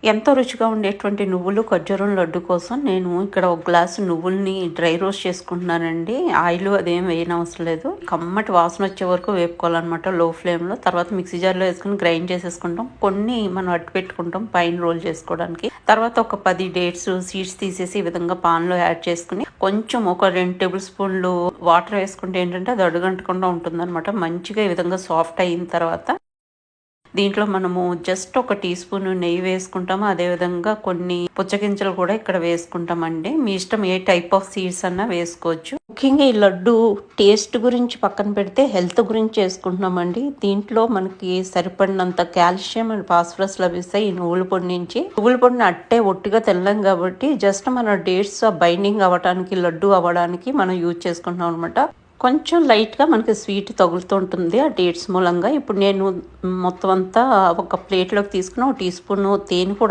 ఎంతో రుచిగా ఉండేటువంటి నువ్వులు ఖర్జూరం లడ్డు కోసం నేను ఇక్కడ ఒక గ్లాసు నువ్వుల్ని డ్రై రోస్ట్ చేసుకుంటున్నానండి. ఆయిల్ అదేం వేయనవసరం లేదు. కమ్మటి వాసన వచ్చే వరకు వేపుకోవాలన్నమాట లో ఫ్లేమ్లో. తర్వాత మిక్సీ జార్లో వేసుకుని గ్రైండ్ చేసేసుకుంటాం. కొన్ని మనం అట్టు పెట్టుకుంటాం పైన రోల్ చేసుకోవడానికి. తర్వాత ఒక 10 డేట్స్ సీడ్స్ తీసేసి ఈ విధంగా పాన్లో యాడ్ చేసుకుని కొంచెం ఒక 2 టేబుల్ స్పూన్లు వాటర్ వేసుకుంటే ఏంటంటే అది అడుగంటకుండా ఉంటుందన్నమాట. మంచిగా ఈ విధంగా సాఫ్ట్ అయిన తర్వాత దీంట్లో మనము జస్ట్ ఒక టీ స్పూన్ నెయ్యి వేసుకుంటాము. అదేవిధంగా కొన్ని పుచ్చగింజలు కూడా ఇక్కడ వేసుకుంటామండి. మీ ఇష్టం ఏ టైప్ ఆఫ్ సీడ్స్ అన్నా వేసుకోవచ్చు. ముఖ్యంగా ఈ లడ్డు టేస్ట్ గురించి పక్కన పెడితే హెల్త్ గురించి చేసుకుంటున్నామండి. దీంట్లో మనకి సరిపడినంత కాల్షియం అండ్ ఫాస్ఫరస్ లభిస్తాయి ఈ నువ్వుల పొడి నుంచి. నువ్వుల పొడిని అట్టే ఒట్టిగా తెల్లం కాబట్టి జస్ట్ మన డేట్స్ బైండింగ్ అవ్వడానికి లడ్డు అవ్వడానికి మనం యూజ్ చేసుకుంటున్నాం అనమాట. కొంచెం లైట్గా మనకి స్వీట్ తగులుతూ ఉంటుంది ఆ డేట్స్ మూలంగా. ఇప్పుడు నేను మొత్తం అంతా ఒక ప్లేట్లోకి తీసుకుని ఒక టీ స్పూన్ తేనె కూడా